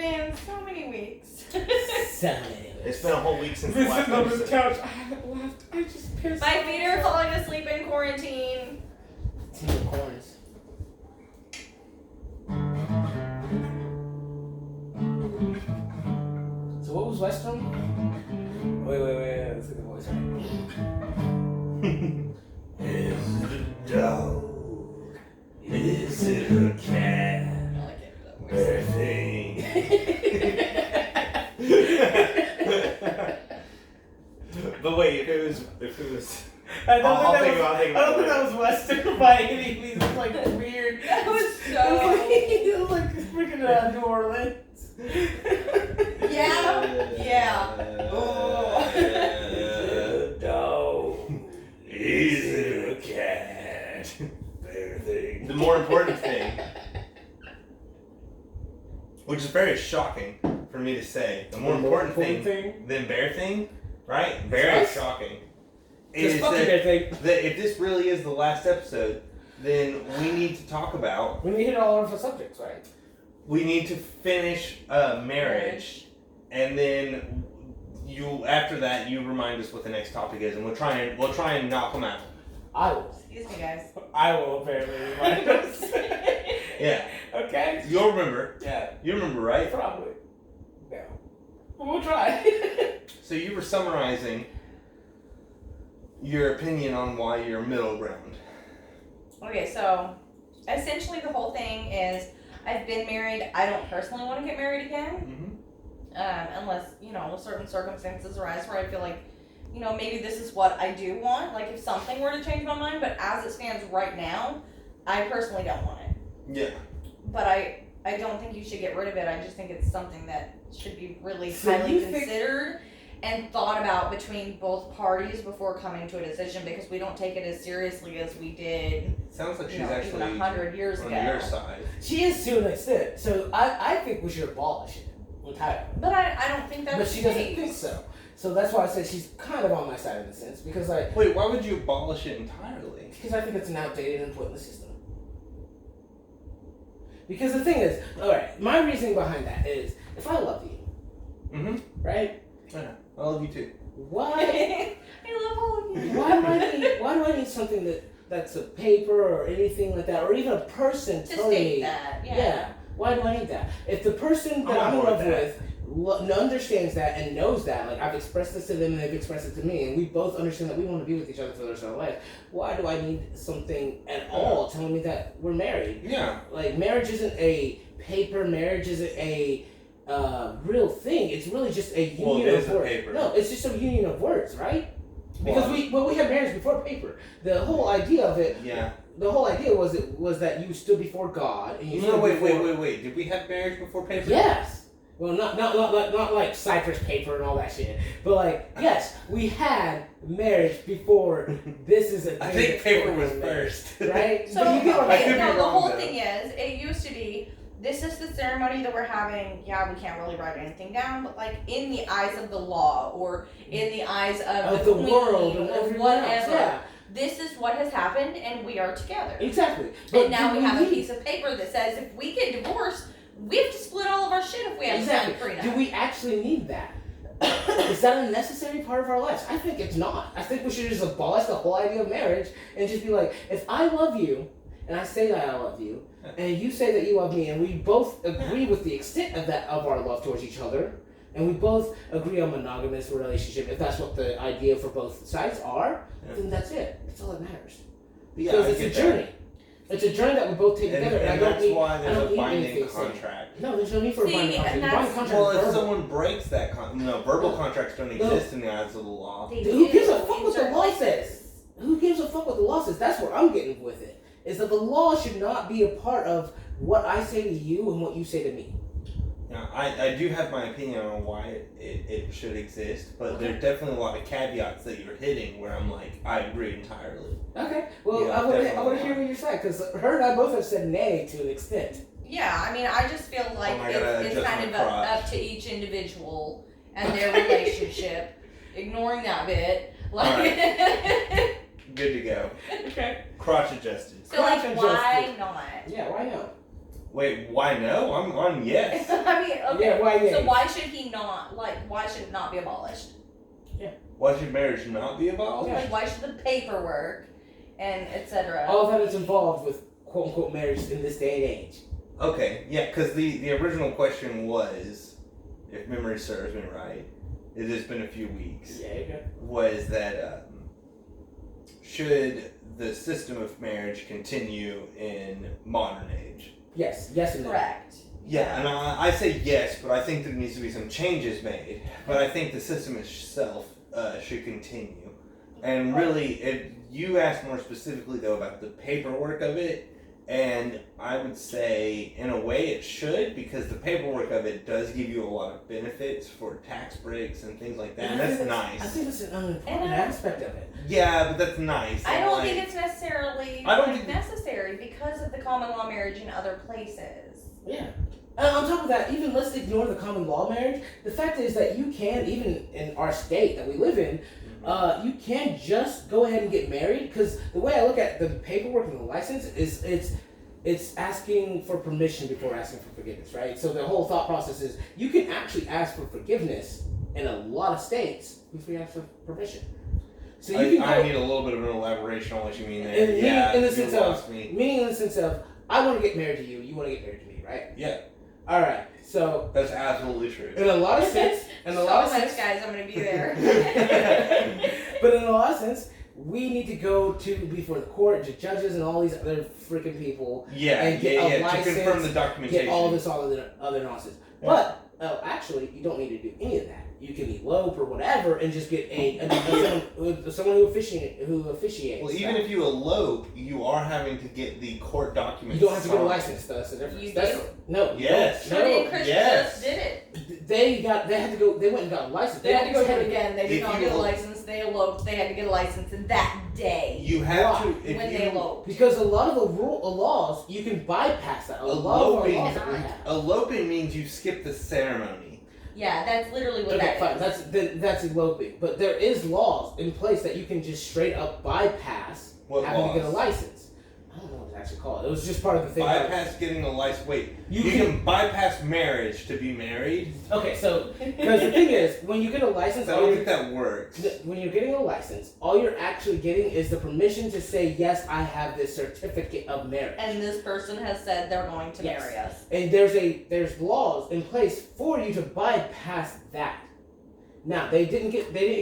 been so many weeks. It's been a whole week since the Been last sitting on this episode. couch. I haven't left. I just pissed. My feet are falling asleep in quarantine. Team corns. So what was Western? Wait. Let's get the voice right. Is it a dog? Is it a cat? I like it for that voice. Birthing. But wait, if it was, I don't I'll think think about it. I don't think that was Western by any means. It's like weird. That was so. It was like freaking New Orleans. Yeah. Oh. Dog. Is it a cat? Birthing. The more important thing, which is very shocking for me to say, the more important thing than bear thing, right? Very shocking. Is that if this really is the last episode, then we need to talk about. We need to hit all of our subjects, right? We need to finish marriage, and then after that you remind us what the next topic is, and we'll try and knock them out. I will. Excuse me, guys. I will apparently remind us. Yeah. Okay. You'll remember. Yeah. You remember, right? Probably. No. But we'll try. So you were summarizing your opinion on why you're middle ground. Okay, so essentially the whole thing is I've been married. I don't personally want to get married again. Mm-hmm. Unless, certain circumstances arise where I feel like, maybe this is what I do want. Like if something were to change my mind, but as it stands right now, I personally don't want it. Yeah. But I don't think you should get rid of it. I just think it's something that should be really highly considered and thought about between both parties before coming to a decision, because we don't take it as seriously as we did. Sounds like she's even actually 100 years on ago. your side. She is to an extent. So I think we should abolish it entirely. But I don't think that's But she doesn't think so. So that's why I say she's kind of on my side in a sense. Because Wait, why would you abolish it entirely? Because I think it's an outdated and pointless system. Because the thing is, alright, my reasoning behind that is, if I love you, right? Yeah, I love you too. Why? I love all of you. Why do I need something that's a paper or anything like that, or even a person To telling state me that, yeah. Why do I need that? If the person that I'm in love with understands that and knows that, like I've expressed this to them and they've expressed it to me, and we both understand that we want to be with each other for the rest of our life, why do I need something at all telling me that we're married? Yeah. Like marriage isn't a paper. Marriage isn't a real thing. It's really just a union of words. Paper. No, it's just a union of words, right? Because we had marriage before paper. The whole idea of it. Yeah. The whole idea was that you stood before God and you. No, wait. Did we have marriage before paper? Yes. Well, not like Cypress paper and all that shit. But like, yes, we had marriage before. This is a. I think paper was first. Right. So but you get what I'm saying. the whole thing is, it used to be, this is the ceremony that we're having. Yeah, we can't really write anything down, but like in the eyes of the law or in the eyes of the queen world and or everyone else, whatever. yeah. This is what has happened, and we are together. Exactly. And now we have a piece of paper that says if we get divorced, we have to split all of our shit if we have to sign a prenup. Do we actually need that? Is that a necessary part of our lives? I think it's not. I think we should just abolish the whole idea of marriage and just be like, if I love you, and I say that I love you, and you say that you love me, and we both agree with the extent of our love towards each other, and we both agree on monogamous relationship, if that's what the idea for both sides are, then that's it. That's all that matters. Because it's a journey. It's a journey that we both take together. And that's why there's a binding contract. No, there's no need for a binding contract. The binding contract well, is if verbal. someone breaks that verbal contracts don't exist in the eyes of the law. Who gives a fuck what the law says? Who gives a fuck what the law says? That's where I'm getting with it. Is that the law should not be a part of what I say to you and what you say to me. Now, I do have my opinion on why it should exist, but there's definitely a lot of caveats that you're hitting where I'm like, I agree entirely. Okay, well, I want to hear what you're saying, because her and I both have said nay to an extent. Yeah, I mean, I just feel like it's kind of up to each individual and their relationship. Ignoring that bit. Like, right. Good to go. Okay. Crotch adjusted. So, like, why not? Yeah, why not? Wait, why no? I'm on yes. I mean, Okay. Yeah, why? So why should he not why should it not be abolished? Why should marriage not be abolished? Like why should the paperwork and etc. All that is involved with quote unquote marriage in this day and age. Okay, yeah, because the original question was, if memory serves me right, it has been a few weeks. Yeah, you go. Was that should the system of marriage continue in modern age? Yes, and no. Correct. Yeah, and I say yes, but I think there needs to be some changes made. But I think the system itself should continue. And really, if you asked more specifically though about the paperwork of it, and I would say in a way it should, because the paperwork of it does give you a lot of benefits for tax breaks and things like that, and that's nice. I think it's an unimportant aspect of it. Yeah, but that's nice. I don't think it's necessarily I don't think necessary because of the common law marriage in other places. Yeah. And on top of that, even let's ignore the common law marriage. The fact is that you can, even in our state that we live in, you can just go ahead and get married. Because the way I look at the paperwork and the license is it's asking for permission before asking for forgiveness, right? So the whole thought process is you can actually ask for forgiveness in a lot of states before you ask for permission. So you I need a little bit of an elaboration on what you mean there. Meaning in the sense of I want to get married to you, you want to get married to me, right? Yeah. All right. So that's absolutely true. In a lot of sense, guys, I'm gonna be there. But in a lot of sense, we need to go before the court, to judges, and all these other freaking people. Yeah, and get a license, to confirm the documentation. Get all this other nonsense. Yeah. But actually, you don't need to do any of that. You can elope or whatever, and just get someone who officiates. Well, even if you elope, you are having to get the court documents. You don't have to get a license. That's the difference. You do? No. Yes. No. Chris just did it. They had to go. They went and got a license. They had to go ahead again. They did not get a license. They eloped. They had to get a license in that day. You have to when they eloped. Because a lot of the laws you can bypass that. Eloping means you skip the ceremony. Yeah, that's literally what that is. That's eloping. But there is laws in place that you can just straight up bypass having to get a license. I don't know what it's actually called. It was just part of the thing. Bypass getting a license. Wait, you can bypass marriage to be married? Okay, so because the thing is, when you get a license, I don't think that works. When you're getting a license, all you're actually getting is the permission to say, yes, I have this certificate of marriage. And this person has said they're going to marry us. And there's laws in place for you to bypass that. Now they didn't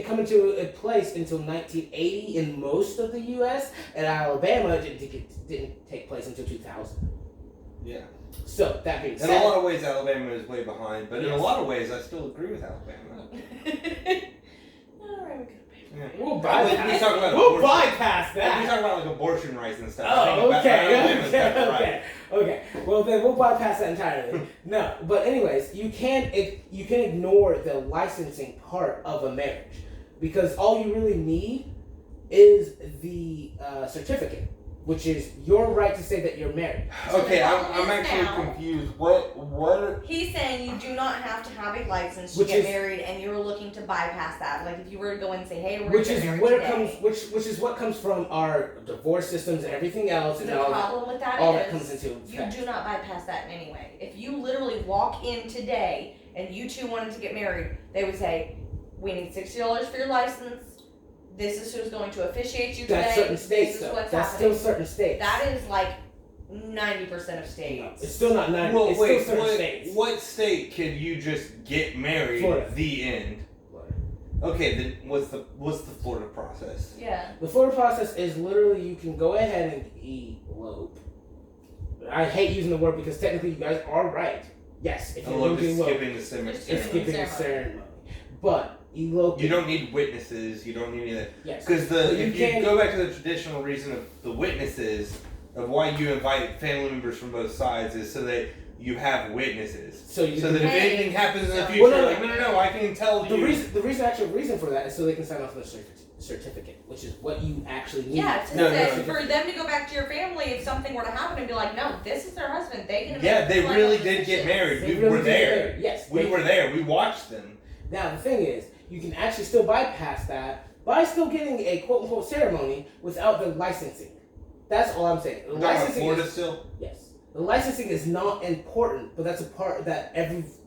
come into a place until 1980 in most of the U.S. and Alabama didn't take place until 2000. Yeah. So that being said, in a lot of ways Alabama is way behind, but in a lot of ways I still agree with Alabama. All right, yeah. We'll bypass that. We talk about like abortion rights and stuff. Oh, okay. Well, then we'll bypass that entirely. No, but anyways, you can ignore the licensing part of a marriage because all you really need is the certificate, which is your right to say that you're married. Okay, I'm actually confused. What? He's saying you do not have to have a license to get married, and you're looking to bypass that. Like if you were to go and say, "Hey, we're going to get married today." Which is what comes from our divorce systems and everything else. The problem with that all is that comes into you do not bypass that in any way. If you literally walk in today and you two wanted to get married, they would say, "We need $60 for your license. This is who's going to officiate you today. That's certain states, though. That's still certain states. That is like 90% of states. No, it's still not 90%. Well, it's wait, still certain states. What state can you just get married? Florida. The end. Florida. Okay, then what's the Florida process? Yeah. The Florida process is literally you can go ahead and elope. I hate using the word because technically you guys are right. Yes, if you're skipping the ceremony. It's skipping the ceremony. But eloping. You don't need witnesses. You don't need any of that. Yes. Because if you go back to the traditional reason of the witnesses, of why you invite family members from both sides is so that you have witnesses. So that if anything happens in the future, no, I can tell you. The actual reason for that is so they can sign off on the certificate, which is what you actually need. Yeah, for them to go back to your family if something were to happen and be like, no, this is their husband. They really did get married. We were there. Yes. We were there. We watched them. Now, the thing is, you can actually still bypass that by still getting a quote-unquote ceremony without the licensing. That's all I'm saying. The licensing Florida still? Yes. The licensing is not important, but that's a part that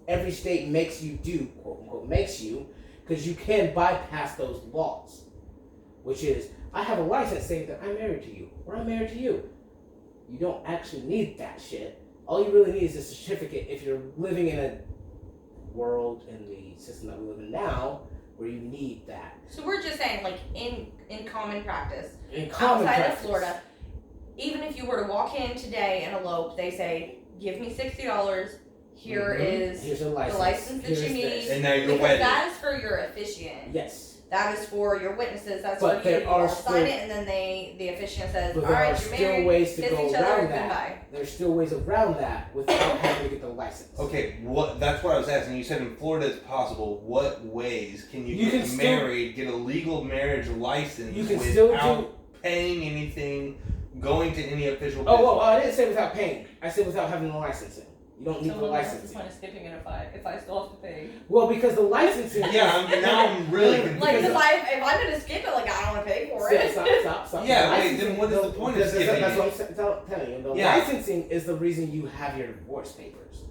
every state makes you do, quote unquote, makes you, because you can bypass those laws, which is, I have a license saying that I'm married to you, or I'm married to you. You don't actually need that shit. All you really need is a certificate if you're living in a world, in the system that we live in now, where you need that. So we're just saying, like, in common practice, outside of Florida, even if you were to walk in today and elope, they say, give me $60, here's the license that you need. And now you're because wedded. that is for your officiant. Yes. That is for your witnesses. That's but for you. You all sign it, and then the officiant says, but all right, you're married. There are still ways to kiss go each other, around that. goodbye. There's still ways around that without having to get the license. Okay, that's what I was asking. You said in Florida it's possible. What ways can you get married, get a legal marriage license without paying anything, going to any official business? Well, I didn't say without paying. I said without having the licensing. You don't need the licensing. What's the point of skipping it if I still have to pay? Well, because the licensing. Now I'm really confused. Like, if I'm gonna skip it, like, I don't want to pay for it. Stop. Yeah, wait, then what is the point of skipping it? That's what I'm telling you. The licensing is the reason you have your divorce papers.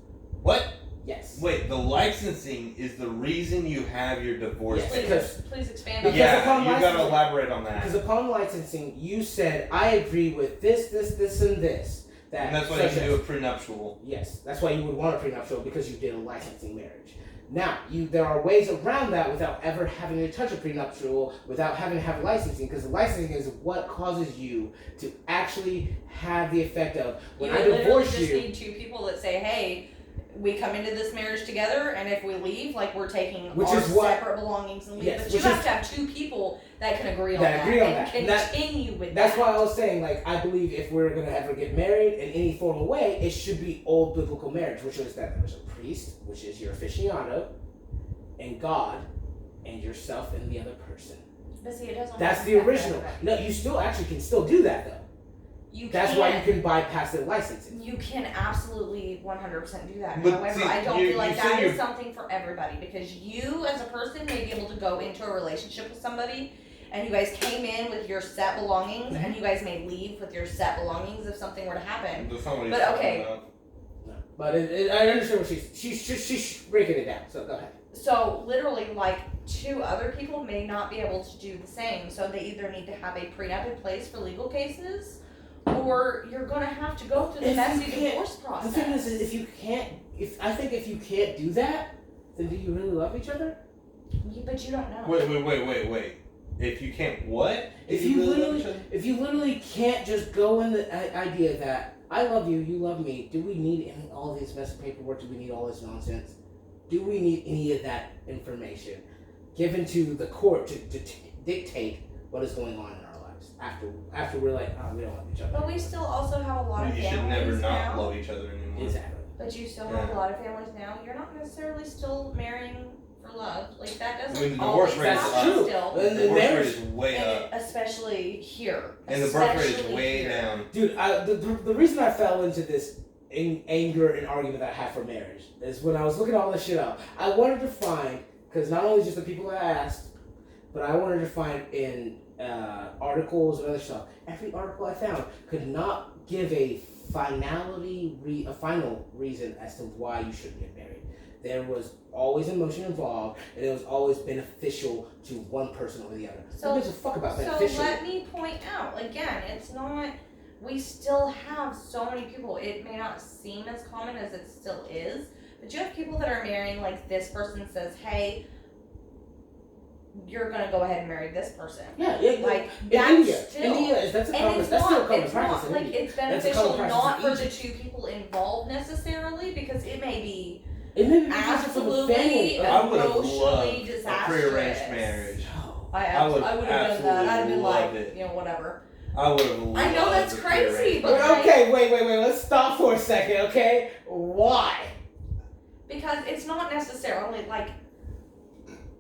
What? Yes. Wait, the licensing is the reason you have your divorce papers? Please expand on that. Yeah, you gotta elaborate on that. Because upon licensing, you said, I agree with this, and this. And that's why you can do a prenuptial. Yes, that's why you would want a prenuptial, because you did a licensing marriage. Now, there are ways around that without ever having to touch a prenuptial, without having to have licensing, because the licensing is what causes you to actually have the effect of, when I divorce you... You literally just need two people that say, hey, we come into this marriage together, and if we leave, like, we're taking our separate belongings and leave. Yes, but you have to have two people that can agree on that. And continue with that. That's why I was saying, like, I believe if we're going to ever get married in any formal way, it should be old biblical marriage, which is that there's a priest, which is your aficionado, and God, and yourself and the other person. But see, it doesn't. That's the original. No, you still actually can still do that, though. That's why you can bypass the licensing. You can absolutely 100% do that. But however, I don't feel like that is something for everybody, because you as a person may be able to go into a relationship with somebody and you guys came in with your set belongings and you guys may leave with your set belongings if something were to happen. But okay. No. But I understand what she's breaking it down, so go ahead. So literally, like, two other people may not be able to do the same, so they either need to have a prenup in place for legal cases, or you're gonna have to go through the messy divorce process. The thing is, if you can't do that, then do you really love each other? Yeah, but you don't know. Wait. If you can't what? If you literally can't just go in the idea that I love you, you love me, do we need all this messy paperwork? Do we need all this nonsense? Do we need any of that information given to the court to dictate what is going on in our lives after we're like, we don't love each other? But we still also have a lot of families now. You should never not love each other anymore. Exactly. But you still have a lot of families now. You're not necessarily still marrying for love. Like, that doesn't the divorce rate is still. The divorce rate is way up. Especially here. And the birth rate is way down. Dude, the reason I fell into this anger and argument that I have for marriage is when I was looking all this shit up, I wanted to find, because not only just the people I asked, but I wanted to find in articles and other stuff. Every article I found could not give a final reason as to why you shouldn't get married. There was always emotion involved, and it was always beneficial to one person over the other. So who gives a fuck about beneficial? So let me point out, again, it's not. We still have so many people. It may not seem as common as it still is, but you have people that are marrying, like, this person says, hey, you're gonna go ahead and marry this person. Yeah, like, India, that's still a common practice. Like, it's beneficial not for the two people involved necessarily, because it may be absolutely emotionally disastrous. A prearranged marriage. I would have done that. I'd have been like, whatever. I would have loved. I know that's crazy, but okay, wait. Let's stop for a second, okay? Why? Because it's not necessarily like.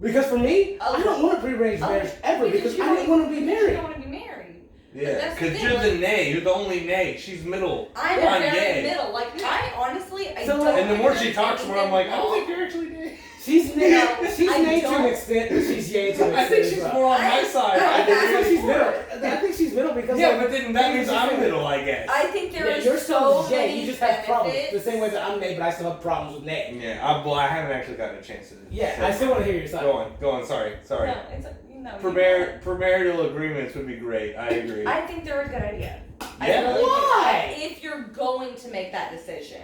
Because for me, I don't want a prearranged marriage ever because I didn't want to be married. You don't want to be married. Yeah, because you're the nay. You're the only nay. She's middle. I'm very middle. Like, I honestly, I don't. And the more she talks, the more I'm like, I don't think you're actually nay. She's nay. She's nay to an extent, but she's yay to an extent. I think she's more on my side. I think she's middle. I think she's middle because but then that means I'm middle, I guess. I think there you're is still so Jay. many You just have problems. benefits. The same way that I'm Nate, but I still have problems with Nate. Yeah, I haven't actually gotten a chance to. Yeah, I still want to hear your side. Go on. Sorry. No, it's Premarital agreements would be great. I agree. I think they're a good idea. Yeah. Why? If you're going to make that decision.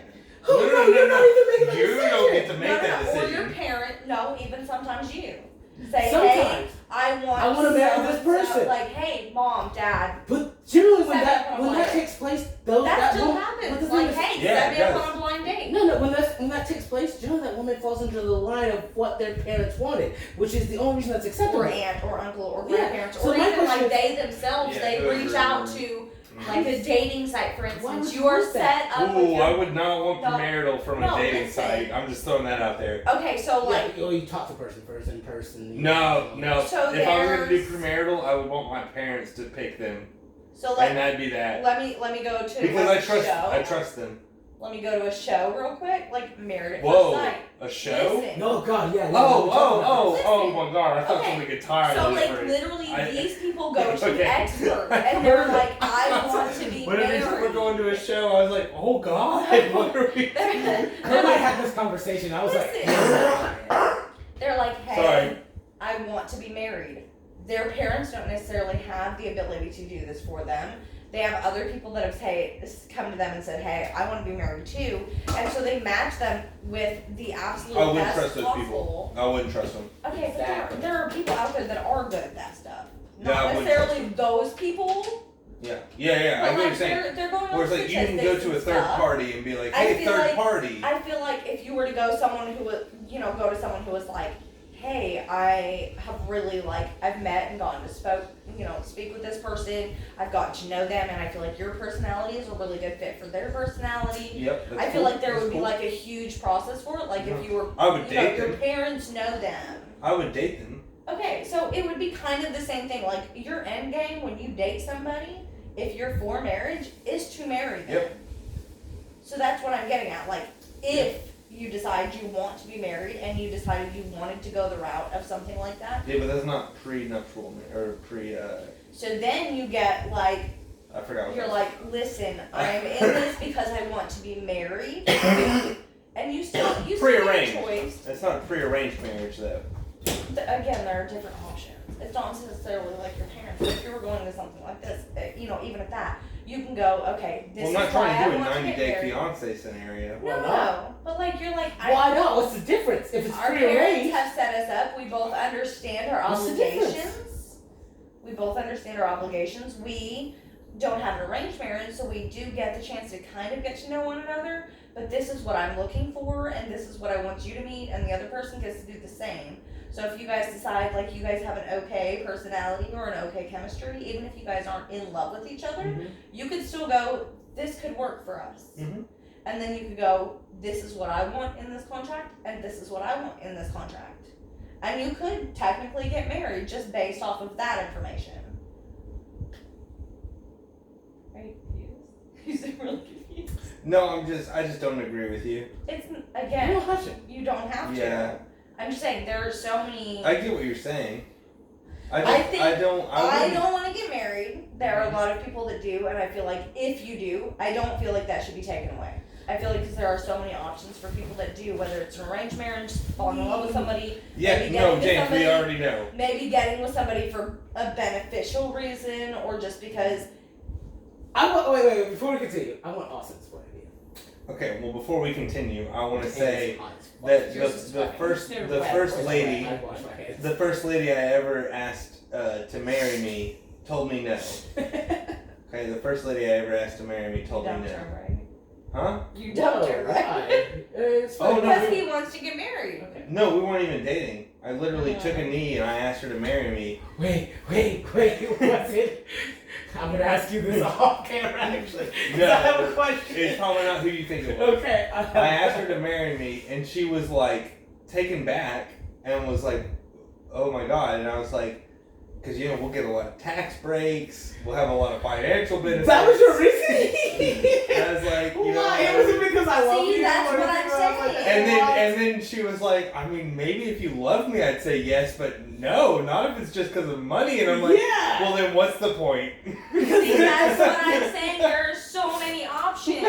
No, you're not even making a decision. You don't get to make that decision. Or your parent, no, even sometimes you. Say, Sometimes. hey, I want to marry this person. Like, hey, mom, dad. But generally, when that takes place, that still happens. Like, hey, set me up on a blind date. No, when that takes place, generally that woman falls into the line of what their parents wanted, which is the only reason that's acceptable. Or aunt, or uncle, or grandparents, So or even like they themselves, they reach out to. Like a dating site, for instance, you are set up. Ooh, I would not want premarital from a dating site. I'm just throwing that out there. Okay, so like, you talk to person in person. No. So if I was gonna do premarital, I would want my parents to pick them. So like, and that'd be that. Let me go to because I trust them. Let me go to a show real quick, like Married at First Night. A show? Listen. No, God, yeah. Oh my God! I thought somebody could tire. So like literally, these people go to experts, and they're like, I want to be married. Whenever we're going to a show, I was like, oh God, what are we? I might have this conversation. I was they're like, hey, sorry. I want to be married. Their parents don't necessarily have the ability to do this for them. They have other people that have come to them and said, hey, I want to be married too. And so they match them with the absolute best. I wouldn't trust those possible. people. I wouldn't trust them. Okay, but there are people out there that are good at that stuff. Yeah, Not necessarily those people. Yeah. I But get what like you're saying. they're going Where it's like you can go to a third party and be like, hey, third party. I feel like if you were to go to someone who was like, hey, I have really I've met and gotten to speak with this person. I've gotten to know them, and I feel like your personality is a really good fit for their personality. Yep. I feel like there would be like a huge process for it. Like if you were, I would date them. Your parents know them. I would date them. Okay, so it would be kind of the same thing. Like your end game when you date somebody, if you're for marriage, is to marry them. Yep. So that's what I'm getting at. Like if you decide you want to be married and you decided you wanted to go the route of something like that. Yeah, but that's not prenuptial or pre. So then you get like. I forgot. What you're like, listen, I'm in this because I want to be married, and you still prearranged. Get a choice. It's not a prearranged marriage though. Again, there are different options. It's not necessarily like your parents. If you were going to something like this, even at that, you can go, okay, this is why I want to I'm not trying to do a get 90-day married. fiance scenario. No, but like you're like. Why not? What's the difference? If it's our prearranged. parents have set us up. We both understand our obligations. We both understand our obligations. We don't have an arranged marriage, so we do get the chance to kind of get to know one another. But this is what I'm looking for, and this is what I want you to meet, and the other person gets to do the same. So if you guys decide like you guys have an okay personality or an okay chemistry, even if you guys aren't in love with each other, you could still go, this could work for us. Mm-hmm. And then you could go, this is what I want in this contract, and this is what I want in this contract. And you could technically get married just based off of that information. Are you confused? You seem really confused. No, I just don't agree with you. It's, again, You don't have to. You don't have to. Yeah. I'm just saying, there are so many... I get what you're saying. I don't want to get married. There are a lot of people that do, and I feel like if you do, I don't feel like that should be taken away. I feel like because there are so many options for people that do, whether it's an arranged marriage, falling in love with somebody. Yeah, no, James, we already know. Maybe getting with somebody for a beneficial reason, or just because... Wait, before we continue, I want Austin's point of view. Okay, well, before we continue, I want to say that the first lady I ever asked to marry me told me no. Okay, the first lady I ever asked to marry me told me no. Right? Huh? You dumped her, right? Because he wants to get married. Okay. No, we weren't even dating. I literally took a knee and I asked her to marry me. Wait, what's it? I'm going to ask you this off camera, actually. No, I have a question. It's probably not who you think it was. Okay. I asked her to marry me, and she was like taken back and was like, oh my God. And I was like, because we'll get a lot of tax breaks, we'll have a lot of financial benefits. That was your reasoning? I was like, why? It wasn't because I love you. See, that's what I'm saying. And then she was like, I mean, maybe if you loved me, I'd say yes, but no, not if it's just because of money. And I'm like, well, then what's the point? See, that's what I'm saying. There are so many options.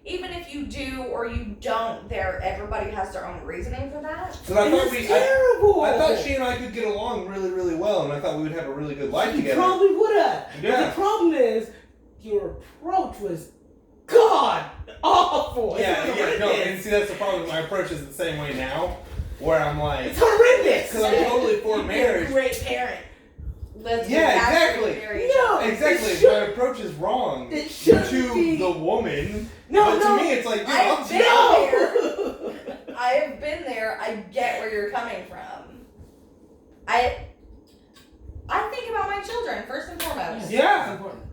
Even if you do or you don't, everybody has their own reasoning for that. So I thought terrible. I thought she and I could get along really, really well, and I thought we would have a really good life together. You probably would have. Yeah. The problem is, your approach was god awful. Yeah, no, and see, that's the problem. My approach is the same way now, where I'm like, it's horrendous. Because I'm totally for marriage. Great parent. Exactly. No, exactly. My approach is wrong to the woman. But to me, it's like, dude, I've been there. I have been there. I get where you're coming from. I think about my children first and foremost. Yeah. It's important.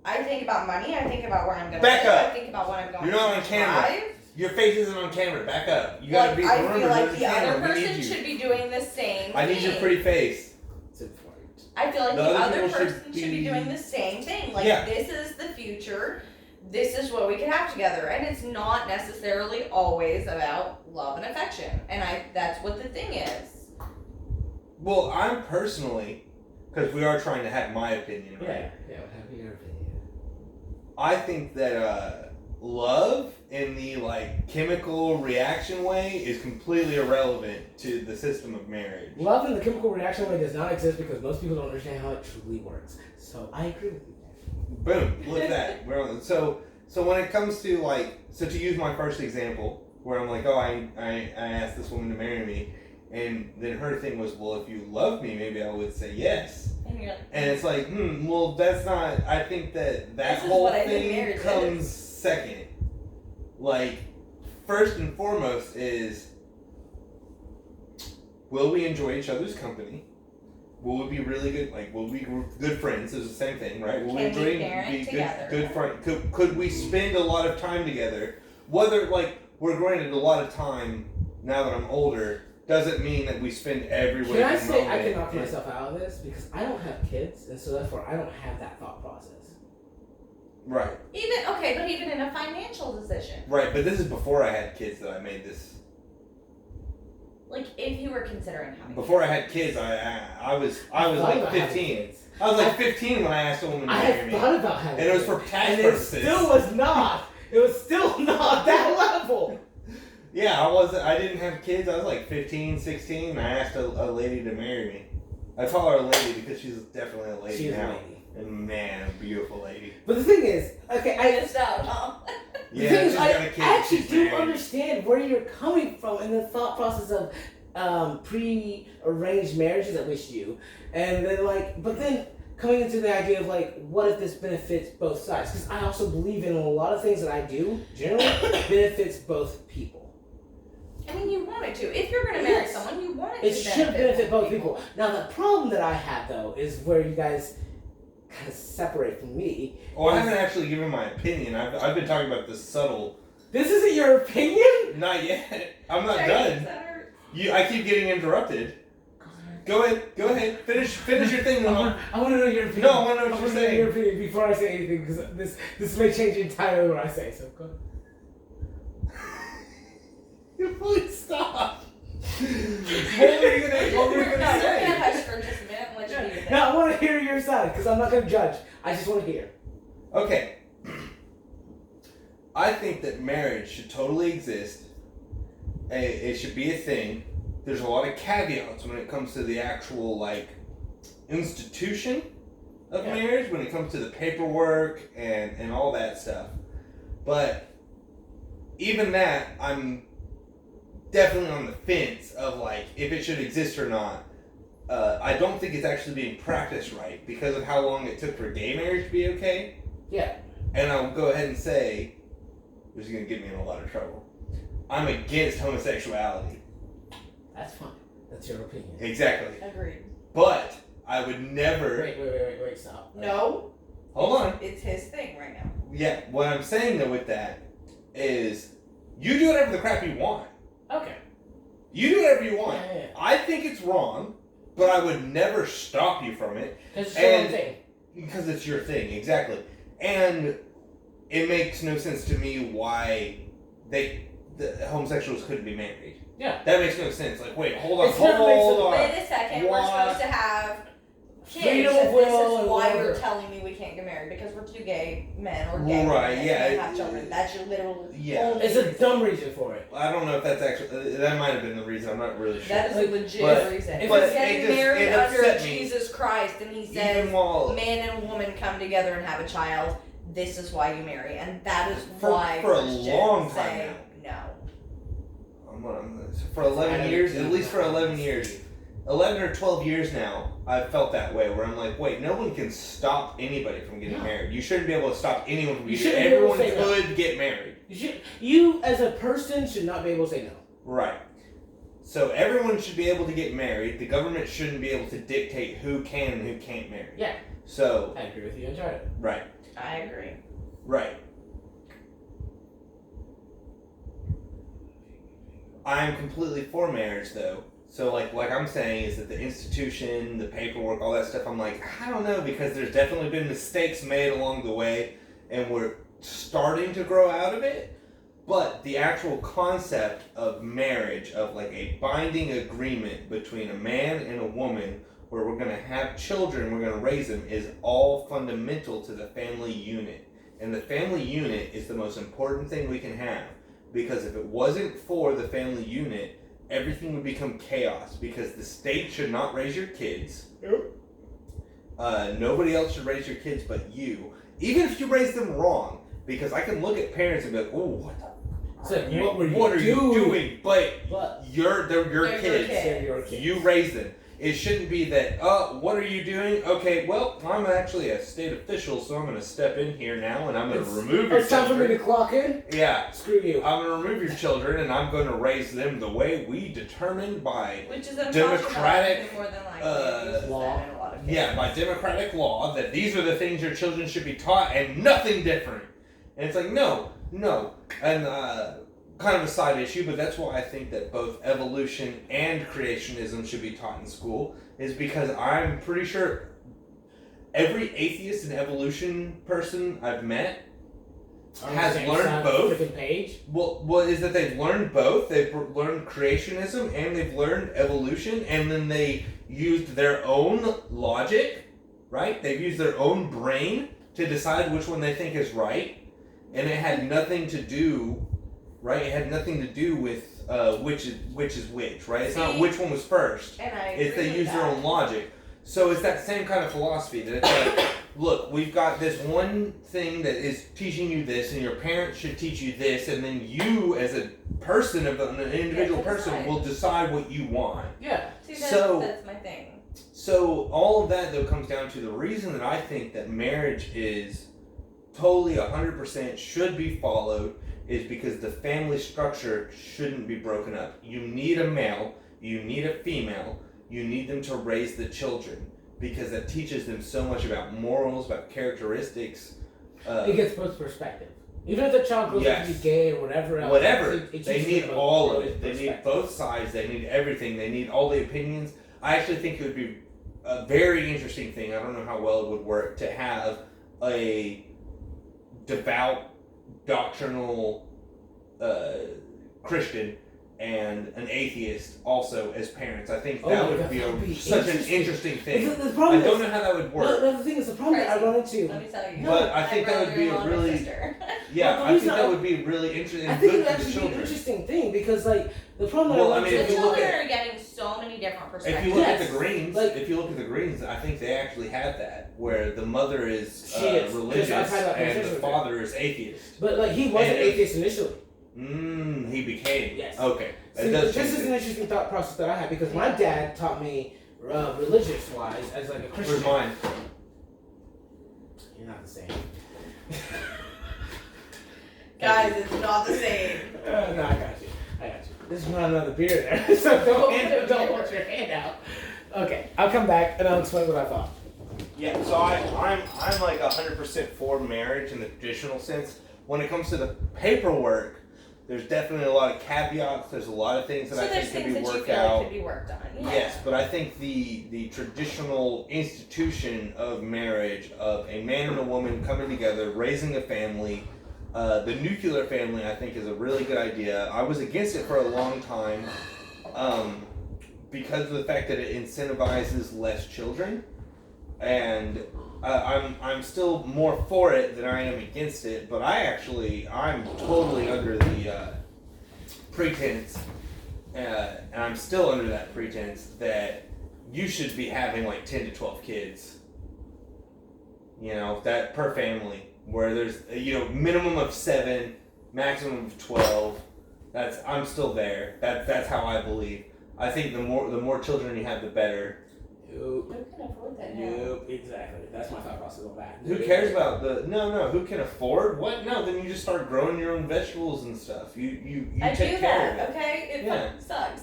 I think about money. I think about where I'm going to Back live. up. I think about what I'm going You're not to on camera. drive. Your face isn't on camera. Back up. You gotta be. I Remember, feel like there's a the other camera. We need person you. should be doing the same I need thing. your pretty face. It's important. I feel like The the other other people should person should be be- doing the same thing. Like, Yeah. this is the future. This is what we can have together. And it's not necessarily always about love and affection. And that's what the thing is. Well, I'm personally, because we are trying to have my opinion, right? Yeah, what have your opinion? I think that love in the like chemical reaction way is completely irrelevant to the system of marriage. Love in the chemical reaction way does not exist because most people don't understand how it truly works. So I agree with you. Boom! Look at that. We're on. So when it comes to to use my first example, where I'm like, oh, I asked this woman to marry me, and then her thing was, well, if you love me, maybe I would say yes. And you're like, And it's like, well, that's not. I think that This is whole what I think thing marriage comes is. second. Like, first and foremost is, will we enjoy each other's company? Will we be really good? Like, will we be good friends? It's the same thing, right? Will Can we we enjoy parent be together? good friends? Could we spend a lot of time together? Whether we're granted a lot of time now that I'm older. Doesn't mean that we spend every Can I waking say I moment can knock in- myself out of this because I don't have kids, and so therefore I don't have that thought process. Right. but even in a financial decision. Right, but this is before I had kids that I made this. Like, if you were considering having Before I had kids, I was thought like about having 15. kids. I was like 15 when I asked a woman to I marry had me. thought about having And it was kids, for tax and purposes. it still was not. It was still not that level. Yeah, I didn't have kids. I was like 15, 16, and I asked a lady to marry me. I call her a lady because she's definitely a lady She is now. a lady. And man, a beautiful lady. But the thing is, okay, I missed out, huh? The Yeah, thing she's is, got a I kid. actually She's do married. understand where you're coming from in the thought process of pre-arranged marriages, at least you, and then but then coming into the idea of what if this benefits both sides? Because I also believe in a lot of things that I do generally benefits both people. I mean, you want it to. If you're going to marry Yes. someone, you want it It to should benefit both people. Now the problem that I have though is where you guys kind of separate from me. Well, I haven't actually given my opinion. I've been talking about this subtle. This isn't your opinion? Not yet. I'm not Sorry, done. that hurt. I keep getting interrupted. Go ahead. Finish your thing. I want to know your opinion. No, I want to know what I you're want to know saying. your opinion before I say anything because this may change entirely what I say. So go ahead. Please stop. What were you gonna No, you're going to say? hush for just a minute and let you do your thing. Now I want to hear your side because I'm not going to judge. I just want to hear. Okay. I think that marriage should totally exist. It should be a thing. There's a lot of caveats when it comes to the actual institution of marriage, when it comes to the paperwork and all that stuff. But even that, I'm definitely on the fence of if it should exist or not. I don't think it's actually being practiced right because of how long it took for gay marriage to be okay. Yeah. And I'll go ahead and say, which is going to get me in a lot of trouble, I'm against homosexuality. That's fine. That's your opinion. Exactly. Agreed. But I would never... Wait, stop. No. Hold on. It's his thing right now. Yeah, what I'm saying though with that is you do whatever the crap you want. Okay. You do whatever you want. Yeah. I think it's wrong, but I would never stop you from it. Because it's your own thing. Because it's your thing, exactly. And it makes no sense to me why the homosexuals couldn't be married. Yeah. That makes no sense. Like, wait, hold on. Wait a second. We're supposed to have kids. Freedom And of this will is and why whatever. you're telling me we can't get married because we're two gay men or gay Right, women yeah. and can't have children. That's your literal. Yeah. It's a dumb reason for it. I don't know if that's actually, that might have been the reason. I'm not really sure. That is a legit reason. If but he's getting married it under upset me. Jesus Christ and he says Even while, man and woman come together and have a child, this is why you marry, and that is For- why for a Christians long time say no. for 11 years, at least for 11 years, 11 or 12 years now, I've felt that way where I'm like, wait, no one can stop anybody from getting married. You shouldn't be able to stop anyone from getting married. Everyone could get married. You as a person should not be able to say no. Right. So everyone should be able to get married. The government shouldn't be able to dictate who can and who can't marry. Yeah. So. I agree with you entirely. Right. I agree. Right. I'm completely for marriage, though. So, like I'm saying is that the institution, the paperwork, all that stuff, I'm like, I don't know, because there's definitely been mistakes made along the way, and we're starting to grow out of it. But the actual concept of marriage, of like a binding agreement between a man and a woman, where we're going to have children, we're going to raise them, is all fundamental to the family unit. And the family unit is the most important thing we can have. Because if it wasn't for the family unit, everything would become chaos. Because the state should not raise your kids. Nobody else should raise your kids but you. Even if you raise them wrong. Because I can look at parents and be like, oh, what are you doing? But they're your kids. They're your kids. You raise them. It shouldn't be that, what are you doing? Okay, well, I'm actually a state official, so I'm going to step in here now, and I'm going to remove your children. It's time for me to clock in? Yeah. Screw you. I'm going to remove your children, and I'm going to raise them the way we determined by Which is democratic more than like law. Yeah, by democratic law, that these are the things your children should be taught, and nothing different. And it's like, no. And, kind of a side issue, but that's why I think that both evolution and creationism should be taught in school, is because I'm pretty sure every atheist and evolution person I've met has learned both. Page. Well, is that they've learned both. They've learned creationism and they've learned evolution, and then they used their own logic, right? They've used their own brain to decide which one they think is right, and it had nothing to do. Right, it had nothing to do with which is which, right? It's not which one was first. It's they use their own logic. So it's that same kind of philosophy that it's like, look, we've got this one thing that is teaching you this, and your parents should teach you this, and then you, as a person, an individual person, will decide what you want. Yeah. See, that's my thing. So all of that, though, comes down to the reason that I think that marriage is totally 100% should be followed is because the family structure shouldn't be broken up. You need a male, you need a female, you need them to raise the children because that teaches them so much about morals, about characteristics. It gets both perspective. Even if the child grows up to be gay or whatever else. They need all of it. They need both sides. They need everything. They need all the opinions. I actually think it would be a very interesting thing. I don't know how well it would work to have a devout doctrinal Christian and an atheist also as parents. I think that would be such an interesting thing. I don't know how that would work. The thing is, the problem that I run into. Let me tell you. But I think that would be a really I think that would be really interesting. I think it would actually be an interesting thing because like the problem that I run into. The children are getting so many different perspectives. If you look at the Greens, I think they actually have that where the mother is religious and the father is atheist. But like he wasn't atheist initially. He became. Yes. Okay. This is an interesting thought process that I had because my dad taught me religious-wise as like a Christian. Where's mine? You're not the same. Guys, it's not the same. No, I got you. There's not another beer there, so don't hold your hand out. Okay, I'll come back and I'll explain what I thought. Yeah, so I'm like 100% for marriage in the traditional sense. When it comes to the paperwork, there's definitely a lot of caveats. There's a lot of things that I think can be worked out. Could be worked on. Yeah. Yes, but I think the traditional institution of marriage, of a man and a woman coming together, raising a family, The nuclear family, I think, is a really good idea. I was against it for a long time because of the fact that it incentivizes less children, and I'm still more for it than I am against it. But I'm totally under the pretense, and I'm still under that pretense that you should be having like 10 to 12 kids. You know, that per family. Where there's, minimum of 7, maximum of 12. I'm still there. That's how I believe. I think the more children you have, the better. Who can afford that now? Nope, exactly. That's my thought process on that. Who cares about who can afford? What? No, then you just start growing your own vegetables and stuff. You I take do care that, of it. okay? It fucking sucks.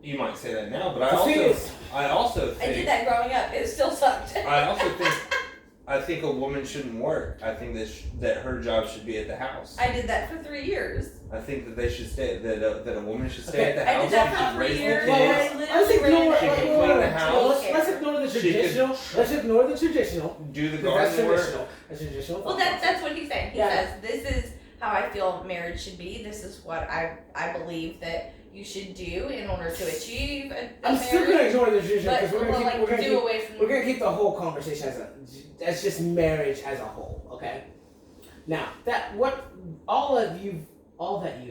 You might say that now, but I also think I did that growing up. It still sucked. I think a woman shouldn't work. I think that her job should be at the house. I did that for 3 years. I think that they should stay. That a woman should stay at the house. I did that for 3 years. Let's ignore the traditional. Let's ignore the traditional. Do the garden work. That's traditional. Well, that's what he's saying. He says this is how I feel marriage should be. This is what I believe that you should do in order to achieve a I'm marriage. still gonna ignore the tradition because we're gonna keep the whole conversation as just marriage as a whole. Okay. Now all that you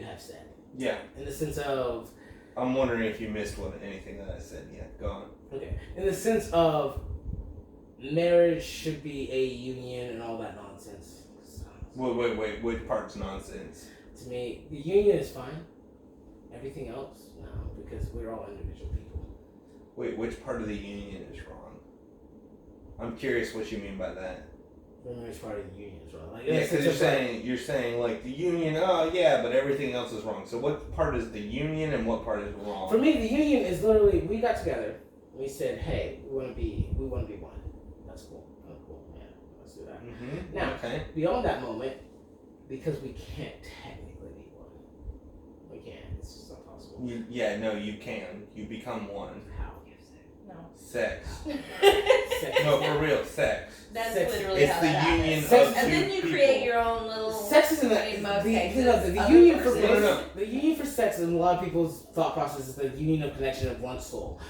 have said. Yeah. In the sense of. I'm wondering if you missed anything that I said. Yeah, go on. Okay. In the sense of marriage should be a union and all that nonsense. Wait. Which part's nonsense? To me, the union is fine. Everything else, no, because we're all individual people. Wait, which part of the union is wrong? I'm curious what you mean by that. Which part of the union is wrong? Like, yeah, because you're saying like the union. Oh yeah, but everything else is wrong. So what part is the union and what part is wrong? For me, the union is literally we got together. We said, hey, we want to be one. That's cool. Oh, cool. Yeah, let's do that. Mm-hmm. Now, okay. Beyond that moment, because we can't technically be one. We can't. It's just not possible. You can. You become one. How? No. Sex. Sex. No, for real, sex. That's Sex. literally It's how the that union happens. of And two then you people. create your own little. Sex is in in most cases, the other union for person. the union for sex in a lot of people's thought process is the union of connection of one soul.